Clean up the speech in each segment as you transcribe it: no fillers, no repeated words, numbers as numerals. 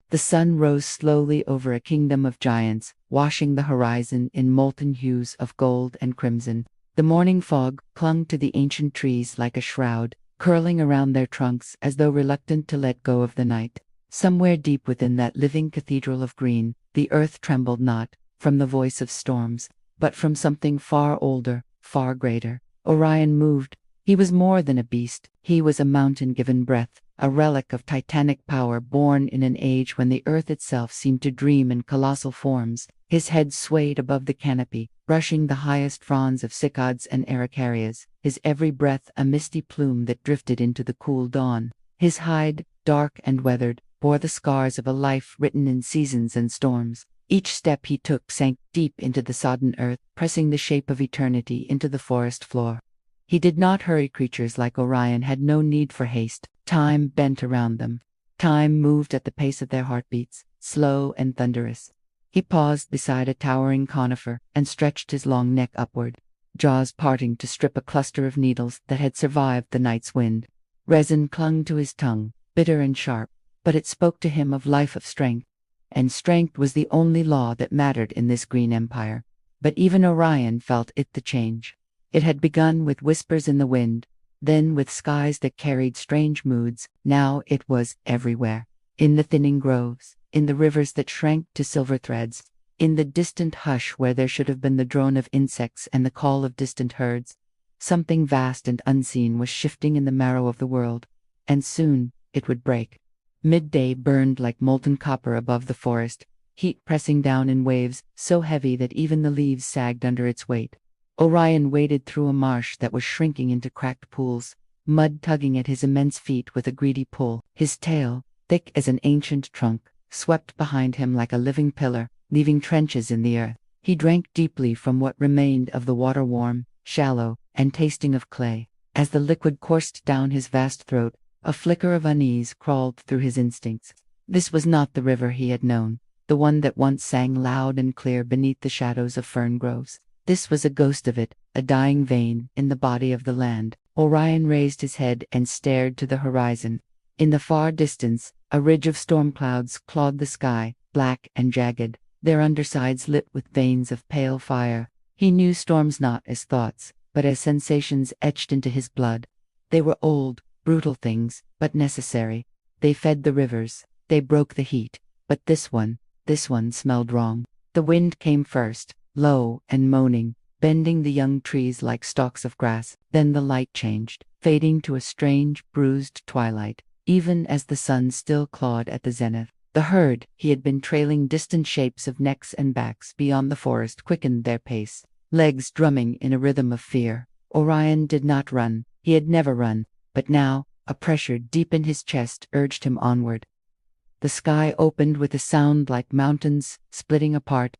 The sun rose slowly over a kingdom of giants, washing the horizon in molten hues of gold and crimson. The morning fog clung to the ancient trees like a shroud, curling around their trunks as though reluctant to let go of the night. Somewhere deep within that living cathedral of green, the earth trembled not from the voice of storms, but from something far older, far greater. Orion moved. He was more than a beast. He was a mountain given breath, a relic of titanic power born in an age when the earth itself seemed to dream in colossal forms. His head swayed above the canopy, brushing the highest fronds of cycads and araucarias, his every breath a misty plume that drifted into the cool dawn. His hide, dark and weathered, bore the scars of a life written in seasons and storms. Each step he took sank deep into the sodden earth, pressing the shape of eternity into the forest floor. He did not hurry. Creatures like Orion had no need for haste. Time bent around them. Time moved at the pace of their heartbeats, slow and thunderous. He paused beside a towering conifer and stretched his long neck upward, jaws parting to strip a cluster of needles that had survived the night's wind. Resin clung to his tongue, bitter and sharp, but it spoke to him of life, of strength. And strength was the only law that mattered in this green empire. But even Orion felt it, the change. It had begun with whispers in the wind, then with skies that carried strange moods. Now it was everywhere. In the thinning groves, in the rivers that shrank to silver threads, in the distant hush where there should have been the drone of insects and the call of distant herds. Something vast and unseen was shifting in the marrow of the world, and soon it would break. Midday burned like molten copper above the forest, heat pressing down in waves so heavy that even the leaves sagged under its weight. Orion waded through a marsh that was shrinking into cracked pools, mud tugging at his immense feet with a greedy pull. His tail, thick as an ancient trunk, swept behind him like a living pillar, leaving trenches in the earth. He drank deeply from what remained of the water, warm, shallow, and tasting of clay. As the liquid coursed down his vast throat, a flicker of unease crawled through his instincts. This was not the river he had known, the one that once sang loud and clear beneath the shadows of fern groves. This was a ghost of it, a dying vein in the body of the land. Orion raised his head and stared to the horizon. In the far distance, a ridge of storm clouds clawed the sky, black and jagged, their undersides lit with veins of pale fire. He knew storms not as thoughts, but as sensations etched into his blood. They were old, brutal things, but necessary. They fed the rivers, they broke the heat. But this one smelled wrong. The wind came first, low and moaning, bending the young trees like stalks of grass. Then the light changed, fading to a strange, bruised twilight, even as the sun still clawed at the zenith. The herd, he had been trailing distant shapes of necks and backs beyond the forest, quickened their pace, legs drumming in a rhythm of fear. Orion did not run. He had never run. But now, a pressure deep in his chest urged him onward. The sky opened with a sound like mountains splitting apart.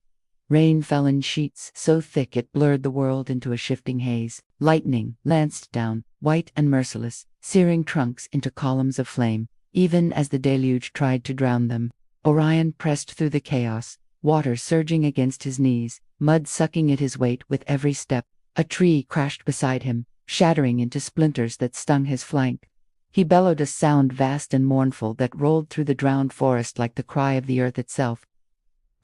Rain fell in sheets so thick it blurred the world into a shifting haze. Lightning lanced down, white and merciless, searing trunks into columns of flame. Even as the deluge tried to drown them, Orion pressed through the chaos, water surging against his knees, mud sucking at his weight with every step. A tree crashed beside him, shattering into splinters that stung his flank. He bellowed a sound vast and mournful that rolled through the drowned forest like the cry of the earth itself.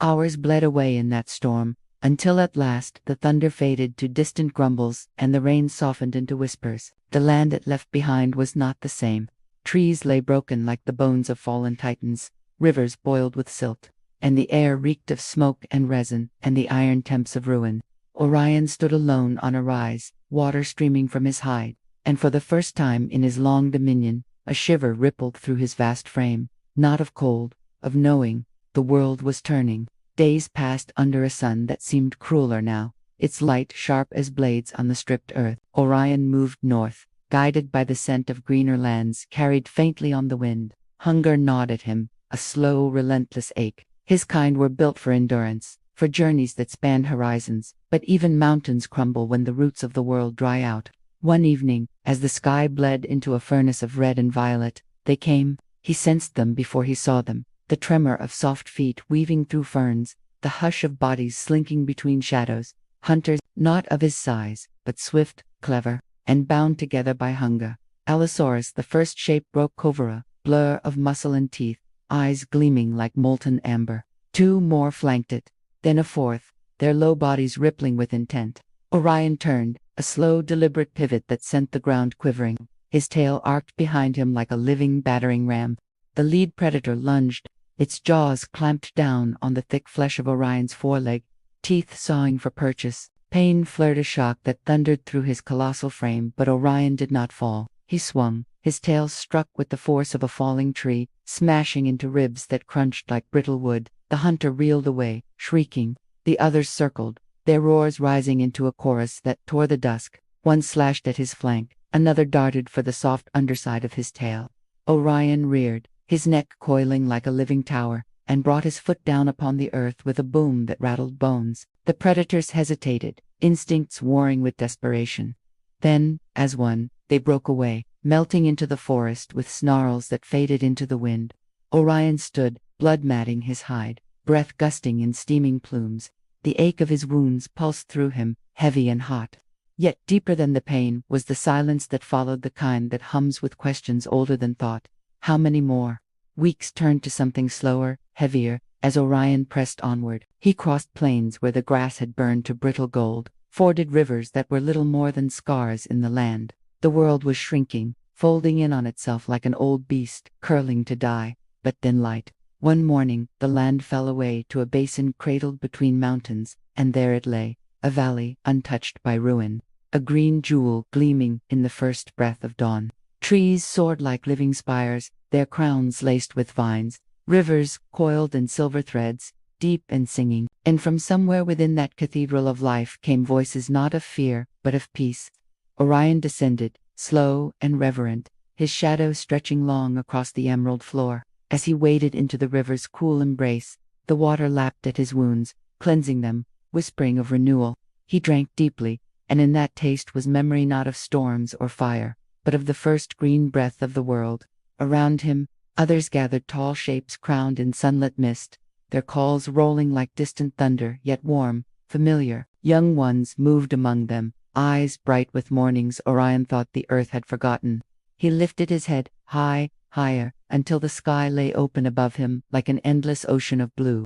Hours bled away in that storm, until at last the thunder faded to distant grumbles and the rain softened into whispers. The land it left behind was not the same. Trees lay broken like the bones of fallen titans, rivers boiled with silt, and the air reeked of smoke and resin and the iron temps of ruin. Orion stood alone on a rise, water streaming from his hide, and for the first time in his long dominion, a shiver rippled through his vast frame, not of cold, of knowing. The world was turning. Days passed under a sun that seemed crueler now, its light sharp as blades on the stripped earth. Orion moved north, guided by the scent of greener lands carried faintly on the wind. Hunger gnawed at him, a slow, relentless ache. His kind were built for endurance, for journeys that spanned horizons, but even mountains crumble when the roots of the world dry out. One evening, as the sky bled into a furnace of red and violet, they came. He sensed them before he saw them. The tremor of soft feet weaving through ferns, the hush of bodies slinking between shadows. Hunters, not of his size, but swift, clever, and bound together by hunger. Allosaurus, the first shape, broke Covera, blur of muscle and teeth, eyes gleaming like molten amber. Two more flanked it, then a fourth, their low bodies rippling with intent. Orion turned, a slow, deliberate pivot that sent the ground quivering. His tail arced behind him like a living battering ram. The lead predator lunged, its jaws clamped down on the thick flesh of Orion's foreleg, teeth sawing for purchase. Pain flared a shock that thundered through his colossal frame, but Orion did not fall. He swung, his tail struck with the force of a falling tree, smashing into ribs that crunched like brittle wood. The hunter reeled away, shrieking. The others circled, their roars rising into a chorus that tore the dusk. One slashed at his flank, another darted for the soft underside of his tail. Orion reared, his neck coiling like a living tower, and brought his foot down upon the earth with a boom that rattled bones. The predators hesitated, instincts warring with desperation. Then, as one, they broke away, melting into the forest with snarls that faded into the wind. Orion stood, blood matting his hide, breath gusting in steaming plumes. The ache of his wounds pulsed through him, heavy and hot. Yet deeper than the pain was the silence that followed, the kind that hums with questions older than thought. How many more? Weeks turned to something slower, heavier, as Orion pressed onward. He crossed plains where the grass had burned to brittle gold, forded rivers that were little more than scars in the land. The world was shrinking, folding in on itself like an old beast, curling to die. But then light. One morning, the land fell away to a basin cradled between mountains, and there it lay, a valley untouched by ruin, a green jewel gleaming in the first breath of dawn. Trees soared like living spires, their crowns laced with vines, rivers coiled in silver threads, deep and singing, and from somewhere within that cathedral of life came voices not of fear, but of peace. Orion descended, slow and reverent, his shadow stretching long across the emerald floor. As he waded into the river's cool embrace, the water lapped at his wounds, cleansing them, whispering of renewal. He drank deeply, and in that taste was memory not of storms or fire, but of the first green breath of the world. Around him, others gathered, tall shapes crowned in sunlit mist, their calls rolling like distant thunder, yet warm, familiar. Young ones moved among them, eyes bright with mornings Orion thought the earth had forgotten. He lifted his head, higher, until the sky lay open above him like an endless ocean of blue.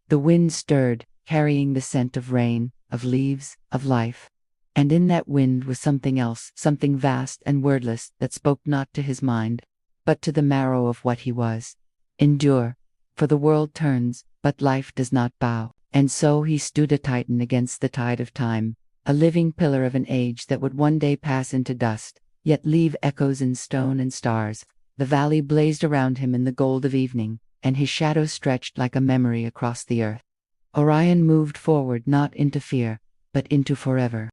The wind stirred, carrying the scent of rain, of leaves, of life. And in that wind was something else, something vast and wordless that spoke not to his mind, but to the marrow of what he was. Endure, for the world turns, but life does not bow. And so he stood a titan against the tide of time, a living pillar of an age that would one day pass into dust, yet leave echoes in stone and stars. The valley blazed around him in the gold of evening, and his shadow stretched like a memory across the earth. Orion moved forward not into fear, but into forever.